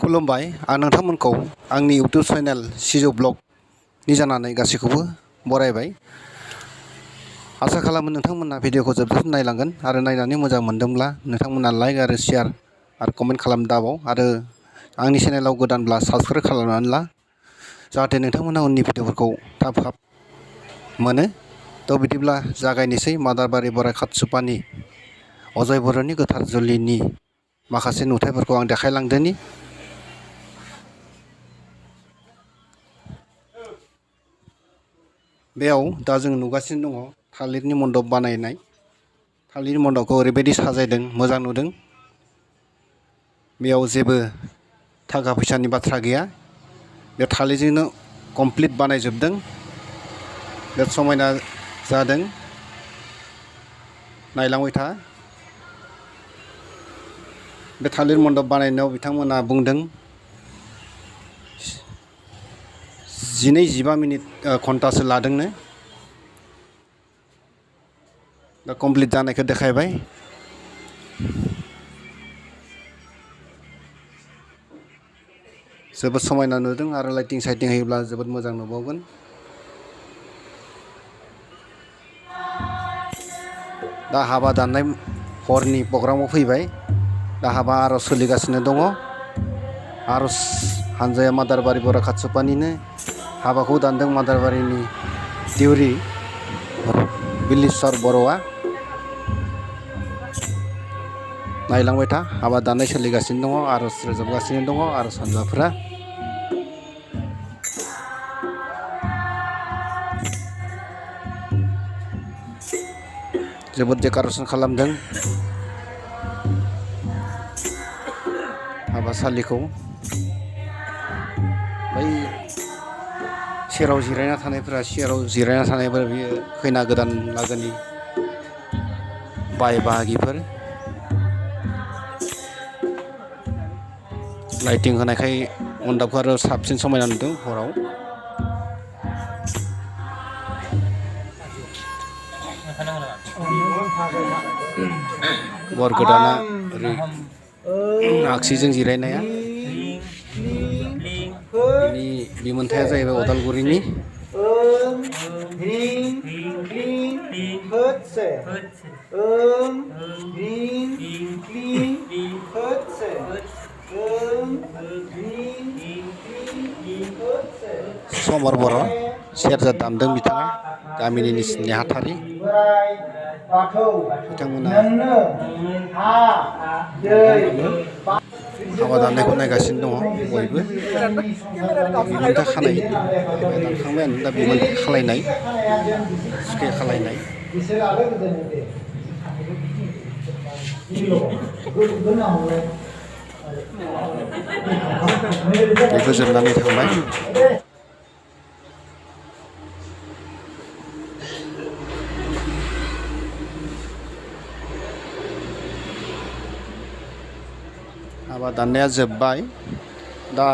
खुलुमबाय आं नोंथांमोनखौ आंनि इउटुब चेनेल सिजौ ब्लग नि जानानै गासैखौबो बरायबाय। आसा खालामो नोंथांमोना भिडिअखौ जोबजासिम नायलांगोन आरो नायनानै मोजां मोनदोंब्ला नोंथांमोना लाइक आरो शेयार आरो कमेन्ट खालाम दाबाव आरो आंनि चेनेलाव गोदानब्ला साबस्क्राइब खालामनानै ला जाहाथे नोंथांमोना उननि भिडिअफोरखौ थाब मोनो। थ' बिदिब्ला जागायनोसै मादारबारि बोराइ खाथसुपानि अजय बर'नि गोथार जुलिनि माखासे नुथायफोरखौ आं देखायलांदोनि। बेयाव दा जों नुगासिनो दङ थालिरनि मण्डप बानायनाय। थालिरनि मण्डपखौ ओरैबायदि साजायदों मोजां नुदों। बेयाव जेबो थाखा फैसानि बाथ्रा गैया। बे थालिरजोंनो कमप्लिट बानायजोबदों। बिराद समायना जादों नायलांबाय था। बे थालिर मण्डप बानायनायाव बिथांमोना बुंदों 12-15 मिनिट घन्टासो लादोंनो। दा कमप्लिट जानायखौ देखायबाय। जोबोद समायना नुदों आरो लाइटिं साइटिं होयोब्ला जोबोद मोजां नुबावगोन। दा हाबा दाननाय हरनि प्रग्रामाव फैबाय। दा हाबा आरज सोलिगासिनो दङ। आरज हानजाया मादारबारि बोराइ खाथसुपानिनो। हाबाखौ दानदों मादारबारिनि देउरि बिलिस्वर बर'आ। नायलांबाय था हाबा दाननाय सोलिगासिनो दङ आरज रोजाबगासिनो दङ आरज हानजाफोरा। जोबोद डेक'रेसन खालामदों हाबासालिखौ। बै सेराव जिरायना थानायफोरा बियो खैना गोदान लागोनि बाय बाहागिफोर। लाइटिं होनायखाय मण्डपखौ आरो साबसिन समायना नुदों हराव। बर गोदाना ओरै आगसिजों जिरायनाया बिनि बिमोनथाया जाहैबाय अदालगुरिनि। समर बर' सेरजा दामदों बिथाङा गामिनि नेहाथारि। बिथांमोना हाबा दाननायखौ नायगासिनो दङ बयबो। बिमोनथा खानाय हाबाया दानखांबायानो दा बिमोनथा खालायनाय सिखाय खालायनाय। बेबो जोबनानै थांबाय। हाबा दाननाया जोब्बाय। दा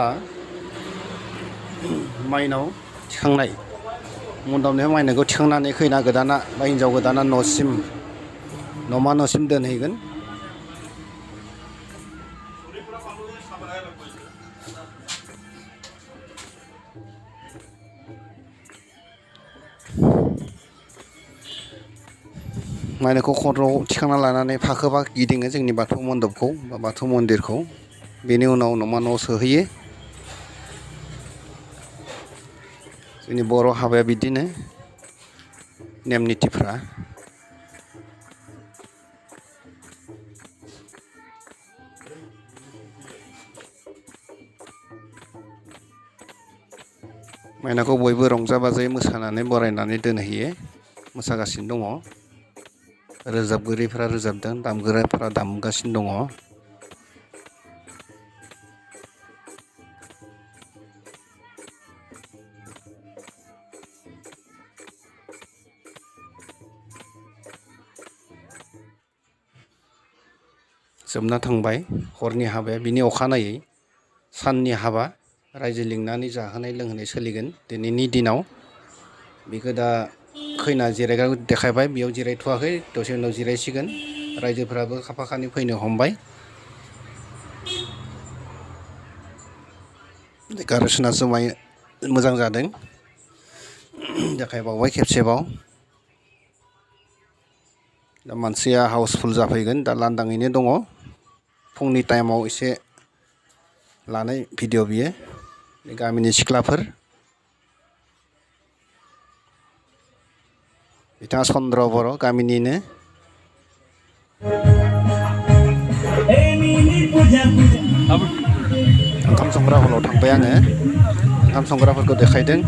माइनाव थिखांनाय मण्डपनिफ्राय माइनावखौ थिखांनानै खैना गोदाना बा हिन्जाव गोदाना न'मा न'सिम दोनहैगोन। माइनावखौ खर'आव थिखांना लानानै फाखोबा गिदिङो जोंनि बाथौ मण्डपखौ बा बाथौ मन्दिरखौ। बेनि उनाव न'मा न'आव सोहैयो। जोंनि बर' हाबाया बिदिनो नेम निथिफ्रा। माइनावखौ बयबो रंजा बाजायै मोसानानै बरायनानै दोनहैयो। मोसागासिनो दङ। रोजाबगिरिफ्रा रोजाबदों दामग्राफ्रा दामगासिनो दङ। जोबना थांबाय हरनि हाबाया। बिनि अखानायै साननि हाबा रायजो लिंनानै जाहोनाय लोंहोनाय सोलिगोन दिनैनि दिनाव। बेखौ दा खैना जिरायग्राखौ देखायबाय। बेयाव जिरायथ'वाखै दसे उनाव जिरायसिगोन। रायजोफोराबो खाफा खानै फैनो हमबाय। डेक'रेसना जुमाय मोजां जादों देखायबावबाय खेबसेबाव दा मानसिया हाउसफुल जाफैगोन दा लांदाङैनो दङ फुंनि टाइमाव एसे लानाय भिडिअ बियो गामिनि सिख्लाफोर बिथाङा चन्द्र बर' गामिनिनो ओंखाम संग्रा हलाव थांबाय आङो ओंखाम संग्राफोरखौ देखायदों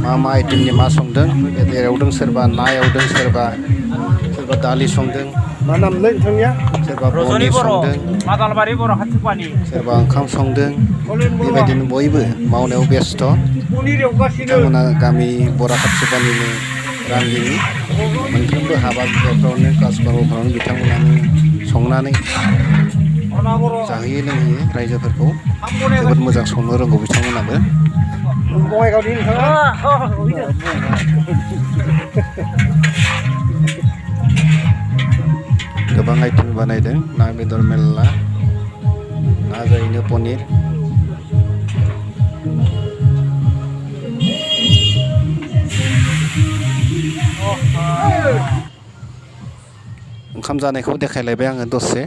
मा मा आइटेमनि मा संदों बेदर एवदों सोरबा ना एवदों सोरबा दालि संदों मा नामलै नोंथांनिया सोरबा पनिर संदों सोरबा ओंखाम संदों बेबायदिनो बयबो मावनायाव बेस्थ' बिथांमोना गामि बराकाटसुबानिनो रान्दिनि मोनफ्रोमबो हाबा बिबाफ्रावनो कासबारफ्रावनो बिथांमोनानो संनानै जाहोयो लोंहोयो रायजोफोरखौ जोबोद मोजां संनो रोंगौ बिथांमोनाबो गोबां आइटेम बानायदों ना बेदर मेल्ला ना जायैनो पनिर ओंखाम जानायखौ देखायलायबाय आङो दसे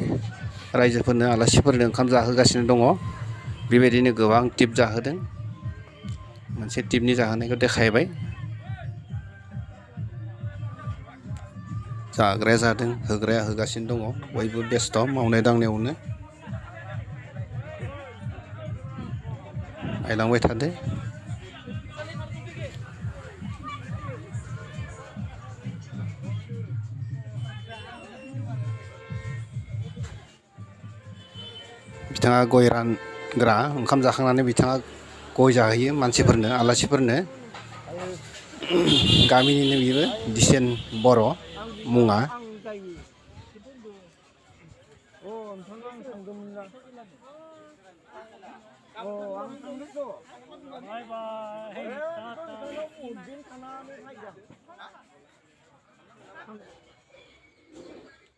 रायजोफोरनो आलासिफोरनो ओंखाम जाहोगासिनो दङ बेबायदिनो गोबां टिप जाहोदों मोनसे टिपनि जाहोनायखौ देखायबाय जाग्राया जादों होग्राया होगासिनो दङ बयबो बेस्थ' मावनाय दांनायावनो नायलांबाय थादो बिथाङा गय रानग्रा ओंखाम जाखांनानै बिथाङा गय जाहोयो मानसिफोरनो आलासिफोरनो गामिनिनो बिबो दिसेन बर' मुङा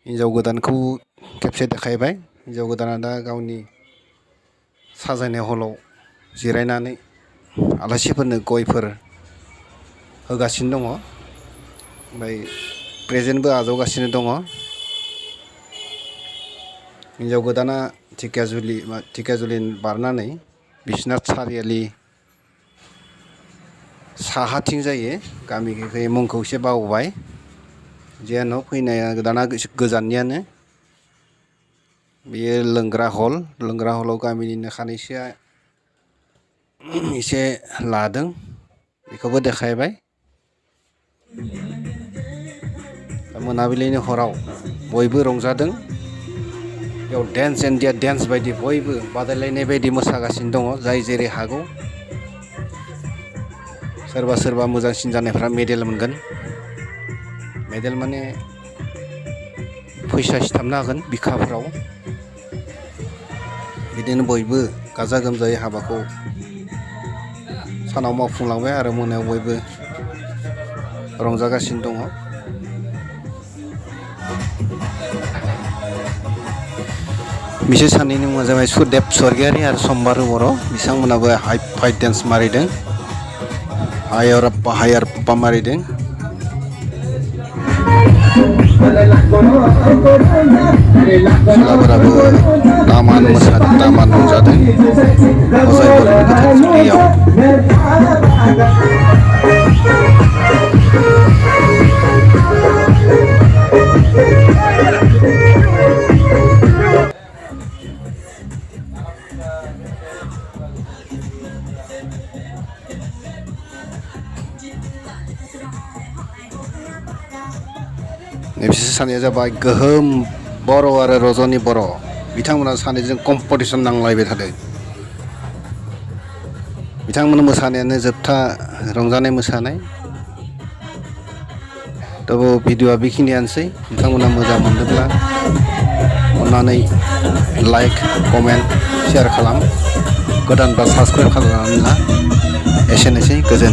हिन्जाव गोदानखौ खेबसे देखायबाय हिन्जाव गोदाना दा गावनि साजायनाय हलाव जिरायनानै आलासिफोरनो गयफोर होगासिनो दङ ओमफ्राय प्रेजेन्टबो आजावगासिनो दङ हिन्जाव गोदाना ढेकियाजुलि बारनानै बिश्वनाथ सारियालि साहाथिं जायो गामिखै मुंखौ एसे बावबाय जेन' फैनाया गोदाना गोजाननियानो बेयो लोंग्रा हलाव गामिनिनो सानैसोआ एसे लादों बेखौबो देखायबाय मोनाबिलिनि हराव बयबो रंजादों बेयाव डेन्स इन्डिया डेन्स बायदि बयबो बादायलायनाय बायदि मोसागासिनो दङ जाय जेरै हागौ सोरबा मोजांसिन जानायफ्रा मेडेल मोनगोन मेडेल माने फैसा सिथाबनो हागोन बिखाफोराव बिदिनो बयबो गाजा गोमजायै हाबाखौ सानाव मावफुंलांबाय आरो मोनायाव बयबो रंजागासिनो दङ बिसोर सानैनि मुङा जाबाय सुदेब स्वर्गियारि आरो सम्बारु बर' बिथांमोनाबो फाइट डेन्स मारिदों हायारप्पा मारिदों सिख्लाफोराबो दामान मोसादों दामान रंजादों अजय बर'नि गोथार जुलियाव बिसोर सानैया जाबाय गोहोम बर' आरो रजनि बर' बिथांमोना सानैजों कम्पिटिसन नांलायबाय थादों बिथांमोन मोसानायानो जोबथा रंजानाय मोसानाय थ' भिडिअआ बेखिनियानोसै नोंथांमोना मोजां मोनदोंब्ला अन्नानै लाइक कमेन्ट शेयार खालाम गोदानबा साबस्क्राइब खालामना एसेनोसै गोजोन्थों।